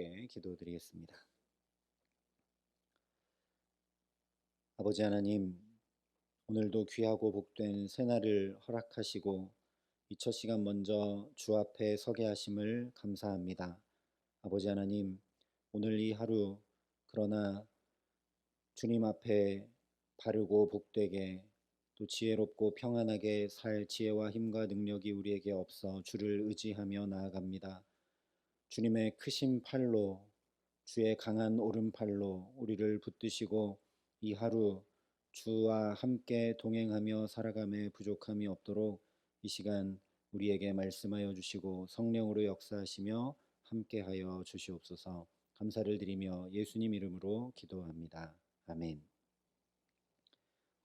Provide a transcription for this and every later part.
함께 기도드리겠습니다. 아버지 하나님, 오늘도 귀하고 복된 새날을 허락하시고 이 첫 시간 먼저 주 앞에 서게 하심을 감사합니다. 아버지 하나님, 오늘 이 하루 그러나 주님 앞에 바르고 복되게 또 지혜롭고 평안하게 살 지혜와 힘과 능력이 우리에게 없어 주를 의지하며 나아갑니다. 주님의 크신 팔로, 주의 강한 오른팔로 우리를 붙드시고 이 하루 주와 함께 동행하며 살아감에 부족함이 없도록 이 시간 우리에게 말씀하여 주시고 성령으로 역사하시며 함께하여 주시옵소서. 감사를 드리며 예수님 이름으로 기도합니다. 아멘.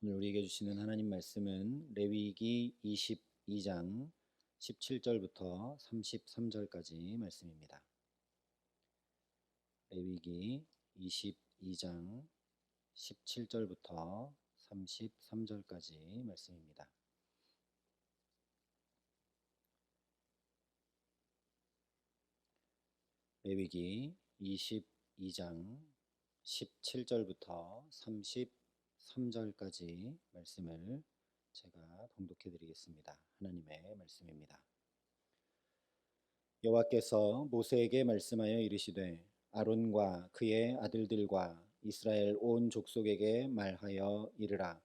오늘 우리에게 주시는 하나님 말씀은 레위기 22장 17절부터 33절까지 말씀입니다. 레위기 22장 17절부터 33절까지 말씀입니다. 레위기 22장 17절부터 33절까지 말씀을 제가 봉독해 드리겠습니다. 하나님의 말씀입니다. 여호와께서 모세에게 말씀하여 이르시되 아론과 그의 아들들과 이스라엘 온 족속에게 말하여 이르라.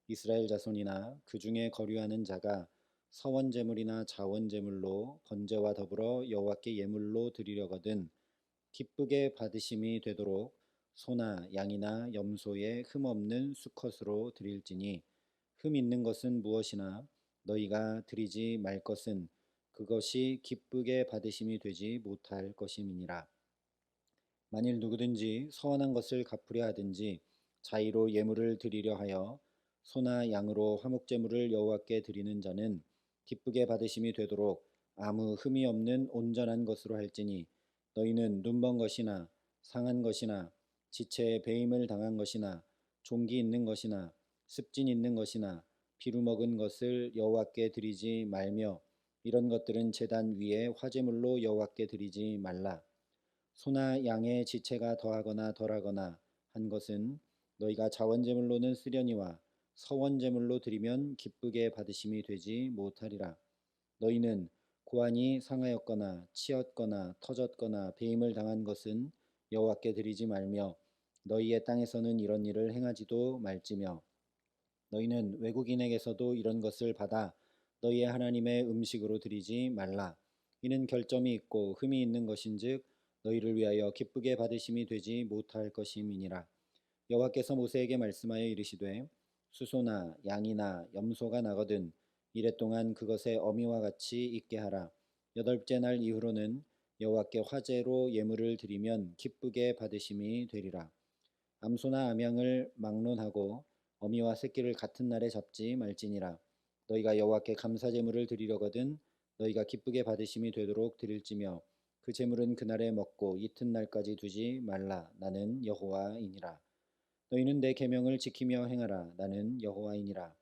이스라엘 자손이나 그 중에 거류하는 자가 서원 제물이나 자원 제물로 번제와 더불어 여호와께 예물로 드리려거든 기쁘게 받으심이 되도록 소나 양이나 염소의 흠 없는 수컷으로 드릴지니 흠 있는 것은 무엇이나 너희가 드리지 말 것은 그것이 기쁘게 받으심이 되지 못할 것임이니라. 만일 누구든지 서원한 것을 갚으려 하든지 자의로 예물을 드리려 하여 소나 양으로 화목제물을 여호와께 드리는 자는 기쁘게 받으심이 되도록 아무 흠이 없는 온전한 것으로 할지니 너희는 눈먼 것이나 상한 것이나 지체에 배임을 당한 것이나 종기 있는 것이나 습진 있는 것이나 피루 먹은 것을 여호와께 드리지 말며 이런 것들은 제단 위에 화제물로 여호와께 드리지 말라. 소나 양의 지체가 더하거나 덜하거나 한 것은 너희가 자원제물로는 쓰려니와 서원제물로 드리면 기쁘게 받으심이 되지 못하리라. 너희는 고안이 상하였거나 치었거나 터졌거나 배임을 당한 것은 여호와께 드리지 말며 너희의 땅에서는 이런 일을 행하지도 말지며 너희는 외국인에게서도 이런 것을 받아 너희의 하나님의 음식으로 드리지 말라. 이는 결점이 있고 흠이 있는 것인즉 너희를 위하여 기쁘게 받으심이 되지 못할 것임이니라. 여호와께서 모세에게 말씀하여 이르시되 수소나 양이나 염소가 나거든 이레 동안 그것의 어미와 같이 있게 하라. 여덟째 날 이후로는 여호와께 화제로 예물을 드리면 기쁘게 받으심이 되리라. 암소나 암양을 막론하고 어미와 새끼를 같은 날에 잡지 말지니라. 너희가 여호와께 감사 제물을 드리려거든 너희가 기쁘게 받으심이 되도록 드릴지며 그 제물은 그날에 먹고 이튿날까지 두지 말라. 나는 여호와이니라. 너희는 내 계명을 지키며 행하라. 나는 여호와이니라.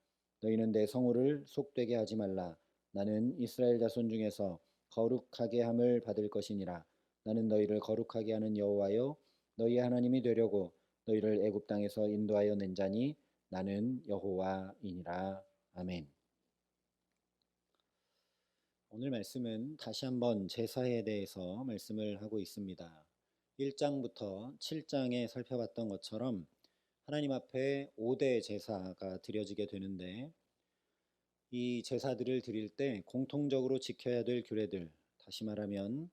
너희는 내 성호를 속되게 하지 말라. 나는 이스라엘 자손 중에서 거룩하게 함을 받을 것이니라. 나는 너희를 거룩하게 하는 여호와요 너희의 하나님이 되려고 너희를 애굽 땅에서 인도하여 낸 자니 나는 여호와이니라. 아멘. 오늘 말씀은 다시 한번 제사에 대해서 말씀을 하고 있습니다. 1장부터 7장에 살펴봤던 것처럼 하나님 앞에 5대 제사가 드려지게 되는데 이 제사들을 드릴 때 공통적으로 지켜야 될 규례들, 다시 말하면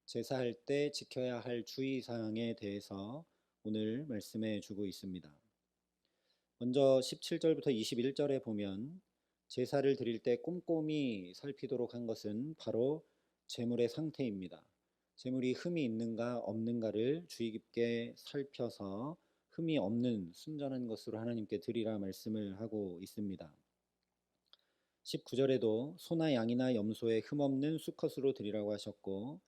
제사할 때 지켜야 할 주의사항에 대해서 오늘 말씀해 주고 있습니다. 먼저 17절부터 21절에 보면 제사를 드릴 때 꼼꼼히 살피도록 한 것은 바로 제물의 상태입니다. 제물이 흠이 있는가 없는가를 주의 깊게 살펴서 흠이 없는 순전한 것으로 하나님께 드리라 말씀을 하고 있습니다. 19절에도 소나 양이나 염소의 흠 없는 수컷으로 드리라고 하셨고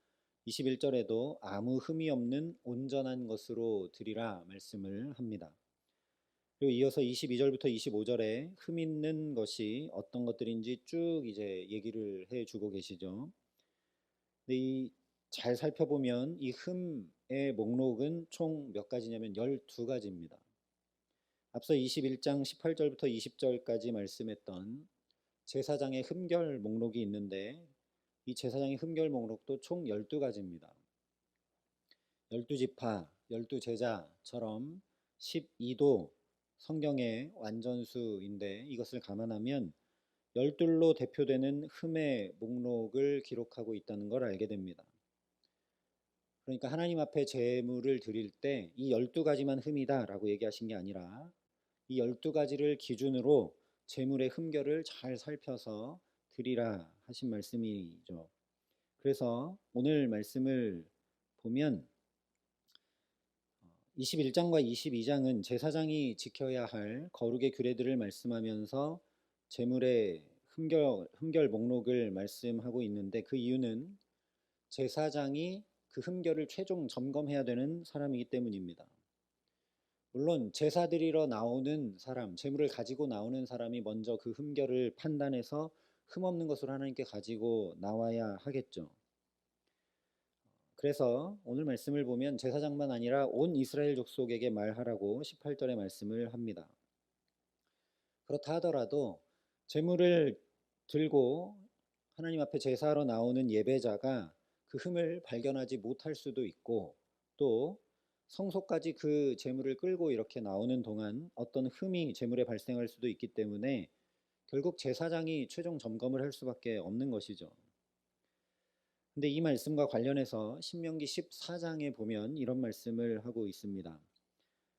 21절에도 아무 흠이 없는 온전한 것으로 드리라 말씀을 합니다. 그리고 이어서 22절부터 25절에 흠 있는 것이 어떤 것들인지 쭉 이제 얘기를 해주고 계시죠. 근데 잘 살펴보면 이 흠 목록은 총 몇 가지냐면 12가지입니다. 앞서 21장 18절부터 20절까지 말씀했던 제사장의 흠결 목록이 있는데 이 제사장의 흠결 목록도 총 12가지입니다. 12지파, 12제자처럼 12도 성경의 완전수인데 이것을 감안하면 12로 대표되는 흠의 목록을 기록하고 있다는 걸 알게 됩니다. 그러니까 하나님 앞에 제물을 드릴 때 이 12가지만 흠이다 라고 얘기하신 게 아니라 이 12가지를 기준으로 제물의 흠결을 잘 살펴서 드리라 하신 말씀이죠. 그래서 오늘 말씀을 보면 21장과 22장은 제사장이 지켜야 할 거룩의 규례들을 말씀하면서 제물의 흠결 목록을 말씀하고 있는데 그 이유는 제사장이 그 흠결을 최종 점검해야 되는 사람이기 때문입니다. 물론 제사 드리러 나오는 사람, 제물을 가지고 나오는 사람이 먼저 그 흠결을 판단해서 흠없는 것으로 하나님께 가지고 나와야 하겠죠. 그래서 오늘 말씀을 보면 제사장만 아니라 온 이스라엘 족속에게 말하라고 18절에 말씀을 합니다. 그렇다 하더라도 제물을 들고 하나님 앞에 제사하러 나오는 예배자가 그 흠을 발견하지 못할 수도 있고 또 성소까지 그 제물을 끌고 이렇게 나오는 동안 어떤 흠이 제물에 발생할 수도 있기 때문에 결국 제사장이 최종 점검을 할 수밖에 없는 것이죠. 근데 이 말씀과 관련해서 신명기 14장에 보면 이런 말씀을 하고 있습니다.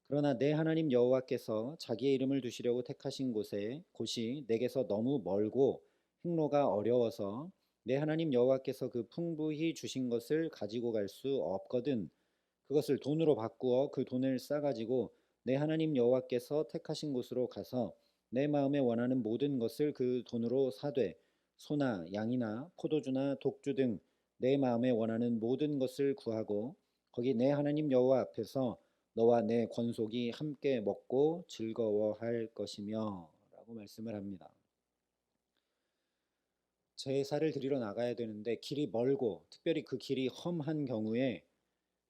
그러나 내 하나님 여호와께서 자기의 이름을 두시려고 택하신 곳이 내게서 너무 멀고 행로가 어려워서 내 하나님 여호와께서 그 풍부히 주신 것을 가지고 갈 수 없거든 그것을 돈으로 바꾸어 그 돈을 싸가지고 내 하나님 여호와께서 택하신 곳으로 가서 내 마음에 원하는 모든 것을 그 돈으로 사되 소나 양이나 포도주나 독주 등 내 마음에 원하는 모든 것을 구하고 거기 내 하나님 여호와 앞에서 너와 내 권속이 함께 먹고 즐거워할 것이며 라고 말씀을 합니다. 제사를 드리러 나가야 되는데 길이 멀고 특별히 그 길이 험한 경우에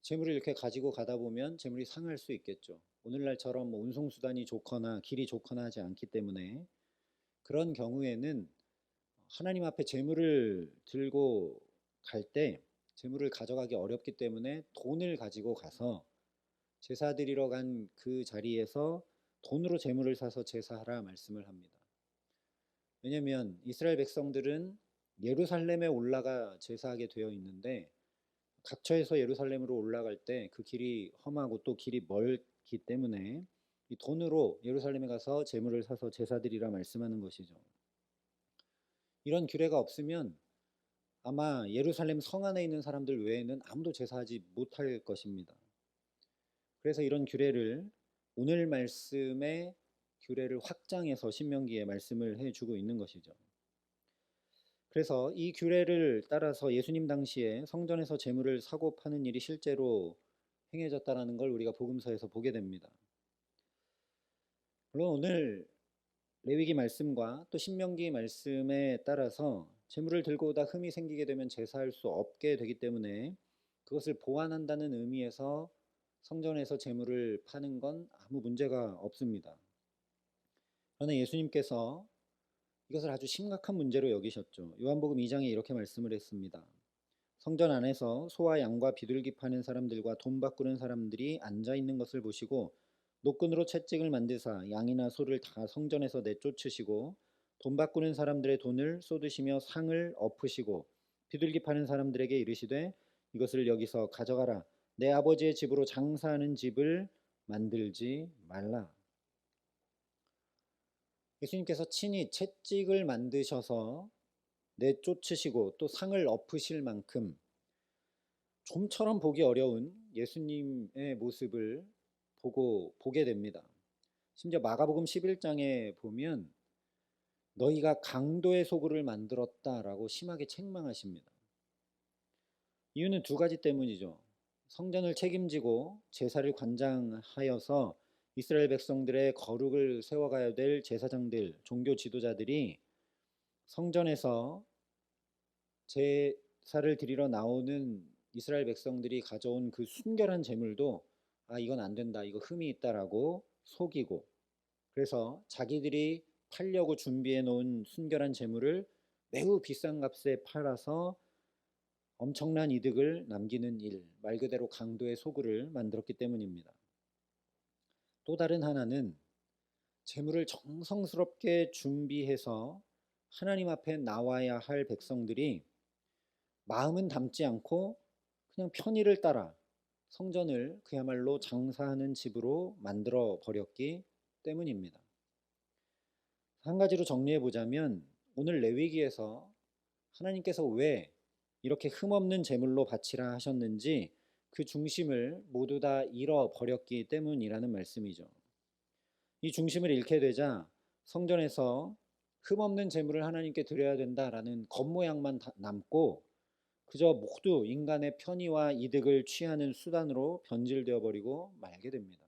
재물을 이렇게 가지고 가다 보면 재물이 상할 수 있겠죠. 오늘날처럼 운송수단이 좋거나 길이 좋거나 하지 않기 때문에 그런 경우에는 하나님 앞에 재물을 들고 갈 때 재물을 가져가기 어렵기 때문에 돈을 가지고 가서 제사 드리러 간 그 자리에서 돈으로 재물을 사서 제사하라 말씀을 합니다. 왜냐하면 이스라엘 백성들은 예루살렘에 올라가 제사하게 되어 있는데 각처에서 예루살렘으로 올라갈 때 그 길이 험하고 또 길이 멀기 때문에 이 돈으로 예루살렘에 가서 제물을 사서 제사드리라 말씀하는 것이죠. 이런 규례가 없으면 아마 예루살렘 성 안에 있는 사람들 외에는 아무도 제사하지 못할 것입니다. 그래서 이런 규례를 오늘 말씀의 규례를 확장해서 신명기에 말씀을 해주고 있는 것이죠. 그래서 이 규례를 따라서 예수님 당시에 성전에서 제물을 사고 파는 일이 실제로 행해졌다는 걸 우리가 복음서에서 보게 됩니다. 물론 오늘 레위기 말씀과 또 신명기 말씀에 따라서 제물을 들고 오다 흠이 생기게 되면 제사할 수 없게 되기 때문에 그것을 보완한다는 의미에서 성전에서 제물을 파는 건 아무 문제가 없습니다. 그러나 예수님께서 이것을 아주 심각한 문제로 여기셨죠. 요한복음 2장에 이렇게 말씀을 했습니다. 성전 안에서 소와 양과 비둘기 파는 사람들과 돈 바꾸는 사람들이 앉아 있는 것을 보시고 노끈으로 채찍을 만드사 양이나 소를 다 성전에서 내쫓으시고 돈 바꾸는 사람들의 돈을 쏟으시며 상을 엎으시고 비둘기 파는 사람들에게 이르시되 이것을 여기서 가져가라. 내 아버지의 집으로 장사하는 집을 만들지 말라. 예수님께서 친히 채찍을 만드셔서 내쫓으시고 또 상을 엎으실 만큼 좀처럼 보기 어려운 예수님의 모습을 보게 됩니다. 심지어 마가복음 11장에 보면 너희가 강도의 소굴을 만들었다라고 심하게 책망하십니다. 이유는 두 가지 때문이죠. 성전을 책임지고 제사를 관장하여서 이스라엘 백성들의 거룩을 세워가야 될 제사장들, 종교 지도자들이 성전에서 제사를 드리러 나오는 이스라엘 백성들이 가져온 그 순결한 제물도 이건 안 된다, 이거 흠이 있다라고 속이고, 그래서 자기들이 팔려고 준비해 놓은 순결한 제물을 매우 비싼 값에 팔아서 엄청난 이득을 남기는 일, 말 그대로 강도의 소굴을 만들었기 때문입니다. 또 다른 하나는 제물을 정성스럽게 준비해서 하나님 앞에 나와야 할 백성들이 마음은 담지 않고 그냥 편의를 따라 성전을 그야말로 장사하는 집으로 만들어 버렸기 때문입니다. 한 가지로 정리해 보자면 오늘 레위기에서 하나님께서 왜 이렇게 흠없는 제물로 바치라 하셨는지 그 중심을 모두 다 잃어버렸기 때문이라는 말씀이죠. 이 중심을 잃게 되자 성전에서 흠없는 제물을 하나님께 드려야 된다라는 겉모양만 남고 그저 모두 인간의 편의와 이득을 취하는 수단으로 변질되어 버리고 말게 됩니다.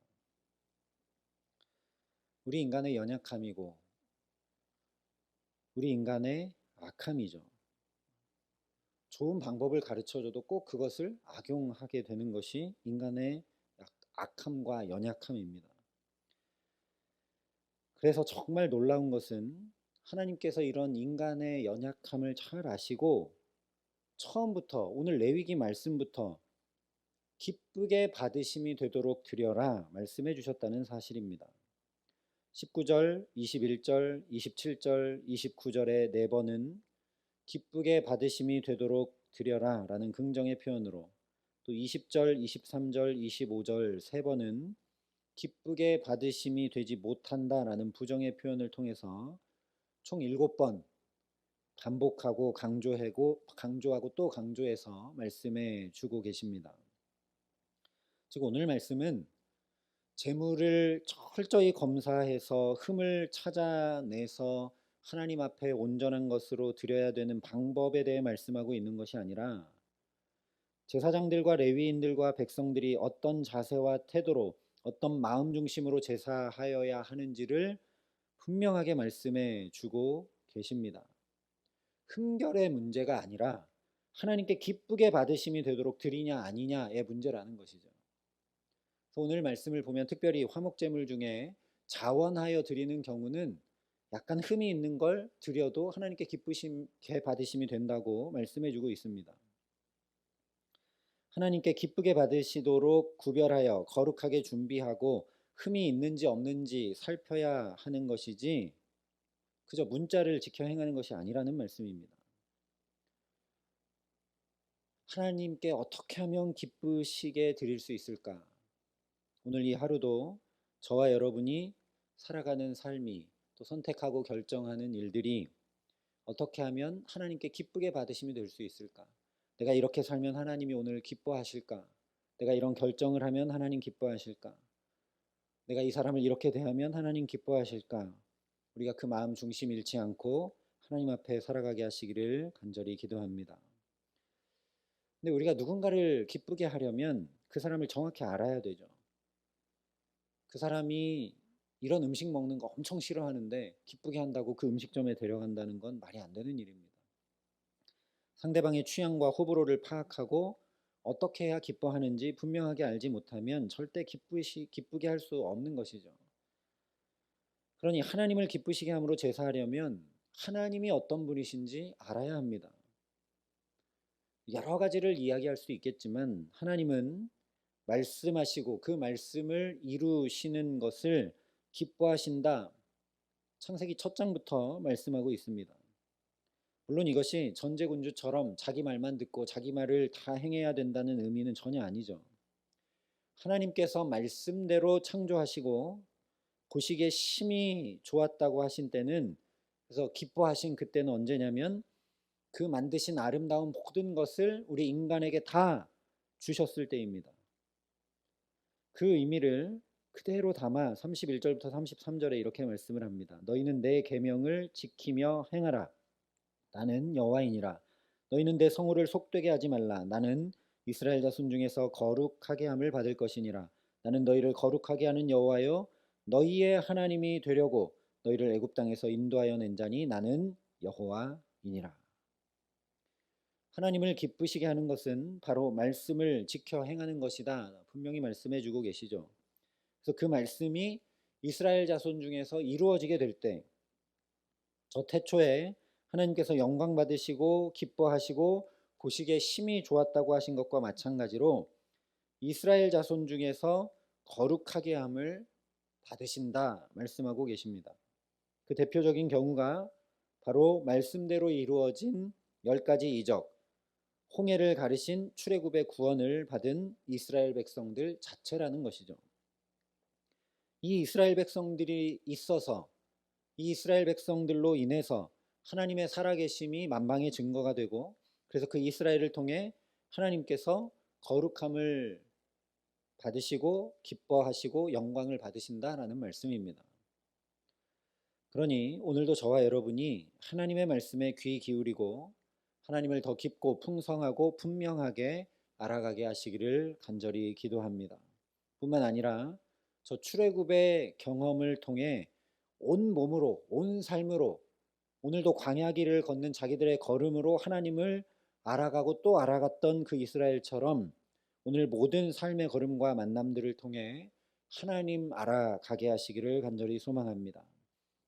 우리 인간의 연약함이고 우리 인간의 악함이죠. 좋은 방법을 가르쳐줘도 꼭 그것을 악용하게 되는 것이 인간의 악함과 연약함입니다. 그래서 정말 놀라운 것은 하나님께서 이런 인간의 연약함을 잘 아시고 처음부터 오늘 레위기 말씀부터 기쁘게 받으심이 되도록 드려라 말씀해 주셨다는 사실입니다. 19절, 21절, 27절, 29절의 네 번은 기쁘게 받으심이 되도록 드려라 라는 긍정의 표현으로, 또 20절, 23절, 25절 세 번은 기쁘게 받으심이 되지 못한다 라는 부정의 표현을 통해서 총 7번 반복하고 강조하고 또 강조해서 말씀해 주고 계십니다. 즉 오늘 말씀은 재물을 철저히 검사해서 흠을 찾아내서 하나님 앞에 온전한 것으로 드려야 되는 방법에 대해 말씀하고 있는 것이 아니라 제사장들과 레위인들과 백성들이 어떤 자세와 태도로 어떤 마음 중심으로 제사하여야 하는지를 분명하게 말씀해 주고 계십니다. 흠결의 문제가 아니라 하나님께 기쁘게 받으심이 되도록 드리냐 아니냐의 문제라는 것이죠. 그래서 오늘 말씀을 보면 특별히 화목제물 중에 자원하여 드리는 경우는 약간 흠이 있는 걸 드려도 하나님께 기쁘게 받으심이 된다고 말씀해 주고 있습니다. 하나님께 기쁘게 받으시도록 구별하여 거룩하게 준비하고 흠이 있는지 없는지 살펴야 하는 것이지 그저 문자를 지켜 행하는 것이 아니라는 말씀입니다. 하나님께 어떻게 하면 기쁘시게 드릴 수 있을까? 오늘 이 하루도 저와 여러분이 살아가는 삶이 또 선택하고 결정하는 일들이 어떻게 하면 하나님께 기쁘게 받으심이 될 수 있을까? 내가 이렇게 살면 하나님이 오늘 기뻐하실까? 내가 이런 결정을 하면 하나님 기뻐하실까? 내가 이 사람을 이렇게 대하면 하나님 기뻐하실까? 우리가 그 마음 중심 잃지 않고 하나님 앞에 살아가게 하시기를 간절히 기도합니다. 근데 우리가 누군가를 기쁘게 하려면 그 사람을 정확히 알아야 되죠. 그 사람이 이런 음식 먹는 거 엄청 싫어하는데 기쁘게 한다고 그 음식점에 데려간다는 건 말이 안 되는 일입니다. 상대방의 취향과 호불호를 파악하고 어떻게 해야 기뻐하는지 분명하게 알지 못하면 절대 기쁘게 할 수 없는 것이죠. 그러니 하나님을 기쁘시게 함으로 제사하려면 하나님이 어떤 분이신지 알아야 합니다. 여러 가지를 이야기할 수 있겠지만 하나님은 말씀하시고 그 말씀을 이루시는 것을 기뻐하신다. 창세기 첫 장부터 말씀하고 있습니다. 물론 이것이 전제군주처럼 자기 말만 듣고 자기 말을 다 행해야 된다는 의미는 전혀 아니죠. 하나님께서 말씀대로 창조하시고 보시기에 심히 좋았다고 하신 때는, 그래서 기뻐하신 그때는 언제냐면 그 만드신 아름다운 모든 것을 우리 인간에게 다 주셨을 때입니다. 그 의미를 그대로 담아 31절부터 33절에 이렇게 말씀을 합니다. 너희는 내 계명을 지키며 행하라. 나는 여호와이니라. 너희는 내 성호를 속되게 하지 말라. 나는 이스라엘 자손 중에서 거룩하게 함을 받을 것이니라. 나는 너희를 거룩하게 하는 여호와여 너희의 하나님이 되려고 너희를 애굽 땅에서 인도하여 낸 자니 나는 여호와이니라. 하나님을 기쁘시게 하는 것은 바로 말씀을 지켜 행하는 것이다. 분명히 말씀해 주고 계시죠. 그래서 그 말씀이 이스라엘 자손 중에서 이루어지게 될 때, 저 태초에 하나님께서 영광 받으시고 기뻐하시고 보시기에 심히 좋았다고 하신 것과 마찬가지로 이스라엘 자손 중에서 거룩하게 함을 받으신다 말씀하고 계십니다. 그 대표적인 경우가 바로 말씀대로 이루어진 10가지 이적, 홍해를 가르신 출애굽의 구원을 받은 이스라엘 백성들 자체라는 것이죠. 이 이스라엘 백성들이 있어서, 이 이스라엘 백성들로 인해서 하나님의 살아계심이 만방의 증거가 되고, 그래서 그 이스라엘을 통해 하나님께서 거룩함을 받으시고 기뻐하시고 영광을 받으신다라는 말씀입니다. 그러니 오늘도 저와 여러분이 하나님의 말씀에 귀 기울이고 하나님을 더 깊고 풍성하고 분명하게 알아가게 하시기를 간절히 기도합니다. 뿐만 아니라 저 출애굽의 경험을 통해 온 몸으로, 온 삶으로, 오늘도 광야길을 걷는 자기들의 걸음으로 하나님을 알아가고 또 알아갔던 그 이스라엘처럼 오늘 모든 삶의 걸음과 만남들을 통해 하나님 알아가게 하시기를 간절히 소망합니다.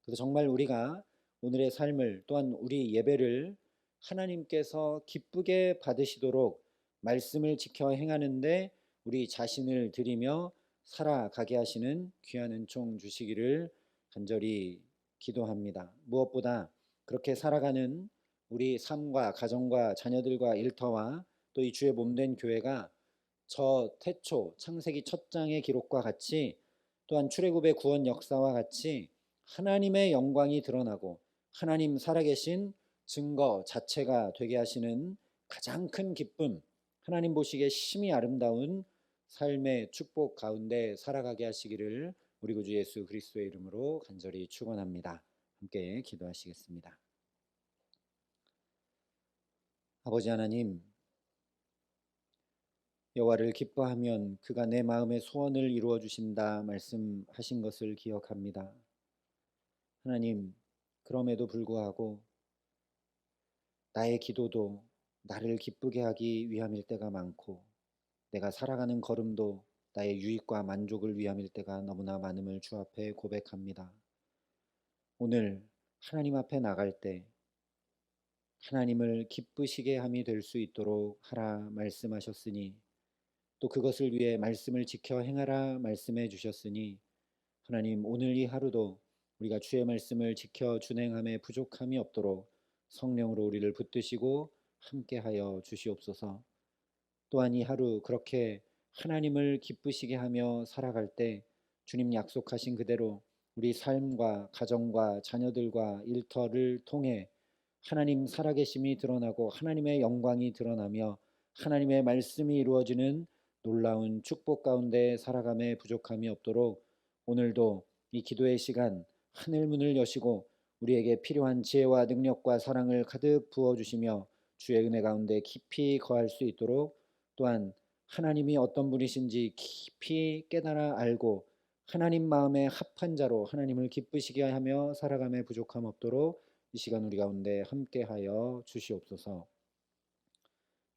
그래서 정말 우리가 오늘의 삶을, 또한 우리 예배를 하나님께서 기쁘게 받으시도록 말씀을 지켜 행하는데 우리 자신을 드리며 살아가게 하시는 귀한 은총 주시기를 간절히 기도합니다. 무엇보다 그렇게 살아가는 우리 삶과 가정과 자녀들과 일터와 또 이 주의 몸된 교회가 저 태초 창세기 첫 장의 기록과 같이, 또한 출애굽의 구원 역사와 같이 하나님의 영광이 드러나고 하나님 살아계신 증거 자체가 되게 하시는 가장 큰 기쁨, 하나님 보시기에 심히 아름다운 삶의 축복 가운데 살아가게 하시기를 우리 구주 예수 그리스도의 이름으로 간절히 축원합니다. 함께 기도하시겠습니다. 아버지 하나님, 여호와를 기뻐하면 그가 내 마음의 소원을 이루어 주신다 말씀하신 것을 기억합니다. 하나님, 그럼에도 불구하고 나의 기도도 나를 기쁘게 하기 위함일 때가 많고, 내가 살아가는 걸음도 나의 유익과 만족을 위함일 때가 너무나 많음을 주 앞에 고백합니다. 오늘 하나님 앞에 나갈 때 하나님을 기쁘시게 함이 될 수 있도록 하라 말씀하셨으니, 또 그것을 위해 말씀을 지켜 행하라 말씀해 주셨으니, 하나님 오늘 이 하루도 우리가 주의 말씀을 지켜 준행함에 부족함이 없도록 성령으로 우리를 붙드시고 함께하여 주시옵소서. 또한 이 하루 그렇게 하나님을 기쁘시게 하며 살아갈 때 주님 약속하신 그대로 우리 삶과 가정과 자녀들과 일터를 통해 하나님 살아계심이 드러나고 하나님의 영광이 드러나며 하나님의 말씀이 이루어지는 놀라운 축복 가운데 살아감에 부족함이 없도록 오늘도 이 기도의 시간 하늘 문을 여시고 우리에게 필요한 지혜와 능력과 사랑을 가득 부어주시며 주의 은혜 가운데 깊이 거할 수 있도록, 또한 하나님이 어떤 분이신지 깊이 깨달아 알고 하나님 마음에 합한 자로 하나님을 기쁘시게 하며 살아감에 부족함 없도록 이 시간 우리 가운데 함께하여 주시옵소서.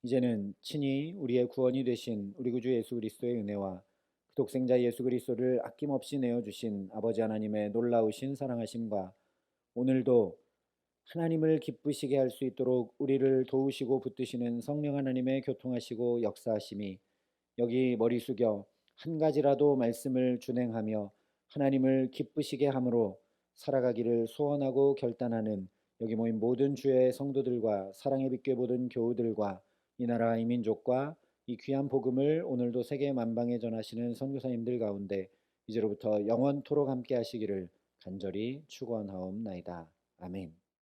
이제는 친히 우리의 구원이 되신 우리 구주 예수 그리스도의 은혜와 그 독생자 예수 그리스도를 아낌없이 내어주신 아버지 하나님의 놀라우신 사랑하심과 오늘도 하나님을 기쁘시게 할 수 있도록 우리를 도우시고 붙드시는 성령 하나님의 교통하시고 역사하심이 여기 머리 숙여 한 가지라도 말씀을 준행하며 하나님을 기쁘시게 함으로 살아가기를 소원하고 결단하는 여기 모인 모든 주의 성도들과 사랑의 빛교회 모든 교우들과 이 나라 이 민족과 이 귀한 복음을 오늘도 세계 만방에 전하시는 선교사님들 가운데 이제로부터 영원토록 함께 하시기를 간절히 축원하옵나이다. 아멘.